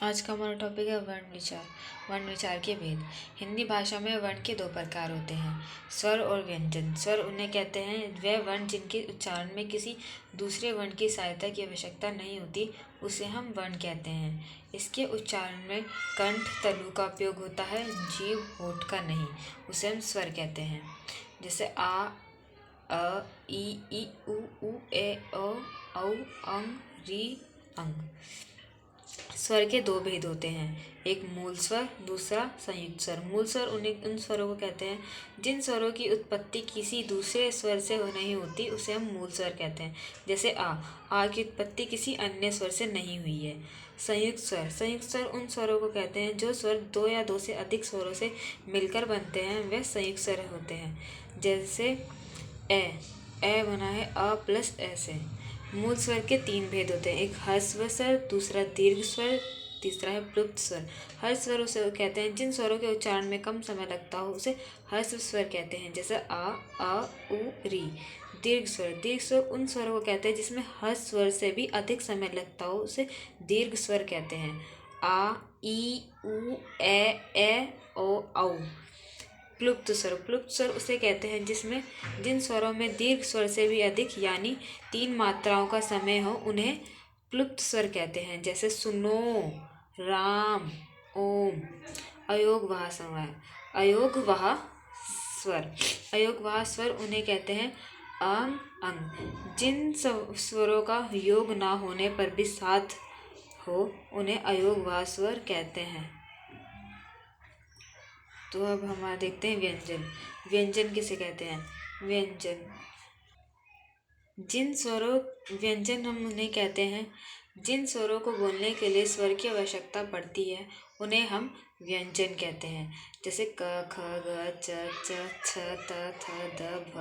आज का हमारा टॉपिक है वर्ण विचार। वर्ण विचार के भेद। हिंदी भाषा में वर्ण के दो प्रकार होते हैं, स्वर और व्यंजन। स्वर उन्हें कहते हैं वह वर्ण जिनके उच्चारण में किसी दूसरे वर्ण की सहायता की आवश्यकता नहीं होती, उसे हम वर्ण कहते हैं। इसके उच्चारण में कंठ तलु का उपयोग होता है, जीभ होठ का नहीं, उसे हम स्वर कहते हैं। जैसे आ, अ, ई उ ए ओ औ अंग री अंग। स्वर के दो भेद होते हैं, एक मूल स्वर, दूसरा संयुक्त स्वर। मूल स्वर उन स्वरों को कहते हैं जिन स्वरों की उत्पत्ति किसी दूसरे स्वर से नहीं होती, उसे हम मूल स्वर कहते हैं। जैसे आ की उत्पत्ति किसी अन्य स्वर से नहीं हुई है। संयुक्त स्वर उन स्वरों को कहते हैं जो स्वर दो या दो से अधिक स्वरों से मिलकर बनते हैं, वे संयुक्त स्वर होते हैं। जैसे ए बना है अ प्लस ए से। मूल स्वर के तीन भेद होते हैं, एक ह्रस्व स्वर, दूसरा दीर्घ स्वर, तीसरा है प्लुप्त स्वर। ह्रस्व स्वर उसे कहते हैं जिन स्वरों के उच्चारण में कम समय लगता हो, उसे ह्रस्व स्वर कहते हैं। जैसे आ उ री। दीर्घ स्वर उन स्वरों को कहते हैं जिसमें ह्रस्व स्वर से भी अधिक समय लगता हो, उसे दीर्घ स्वर कहते हैं। आ ई उ ए ओ औ। प्लुप्त स्वर उसे कहते हैं जिन स्वरों में दीर्घ स्वर से भी अधिक यानी 3 मात्राओं का समय हो, उन्हें प्लुप्त स्वर कहते हैं। जैसे सुनो, राम, ओम। अयोगवाह स्वर उन्हें कहते हैं अंग। जिन स्वरों का योग ना होने पर भी साथ हो, उन्हें अयोगवाह स्वर कहते हैं। तो अब हम देखते हैं व्यंजन किसे कहते हैं। व्यंजन हम उन्हें कहते हैं जिन स्वरों को बोलने के लिए स्वर की आवश्यकता पड़ती है, उन्हें हम व्यंजन कहते हैं। जैसे क ख ग च छ त थ द भ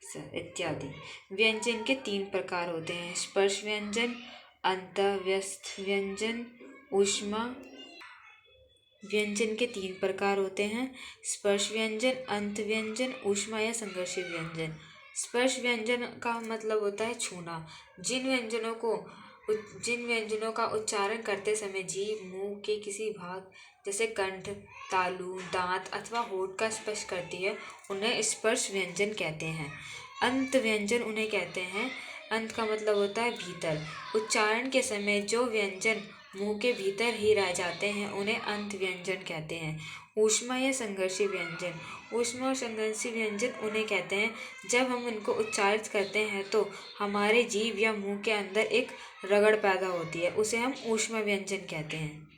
स इत्यादि। व्यंजन के 3 प्रकार होते हैं, स्पर्श व्यंजन, अंतःव्यस्त व्यंजन, ऊष्मा। व्यंजन के 3 प्रकार होते हैं, स्पर्श व्यंजन, अंत व्यंजन, ऊष्मा या संघर्षी व्यंजन। स्पर्श व्यंजन का मतलब होता है छूना। जिन व्यंजनों का उच्चारण करते समय जीभ मुंह के किसी भाग जैसे कंठ, तालु, दांत अथवा होठ का स्पर्श करती है, उन्हें स्पर्श व्यंजन कहते हैं। अंत व्यंजन उन्हें कहते हैं, अंत का मतलब होता है भीतर। उच्चारण के समय जो व्यंजन मुंह के भीतर ही रह जाते हैं, उन्हें अंत व्यंजन कहते हैं। ऊष्मा या संघर्षी व्यंजन उन्हें कहते हैं जब हम उनको उच्चारित करते हैं तो हमारे जीभ या मुंह के अंदर एक रगड़ पैदा होती है, उसे हम ऊष्मा व्यंजन कहते हैं।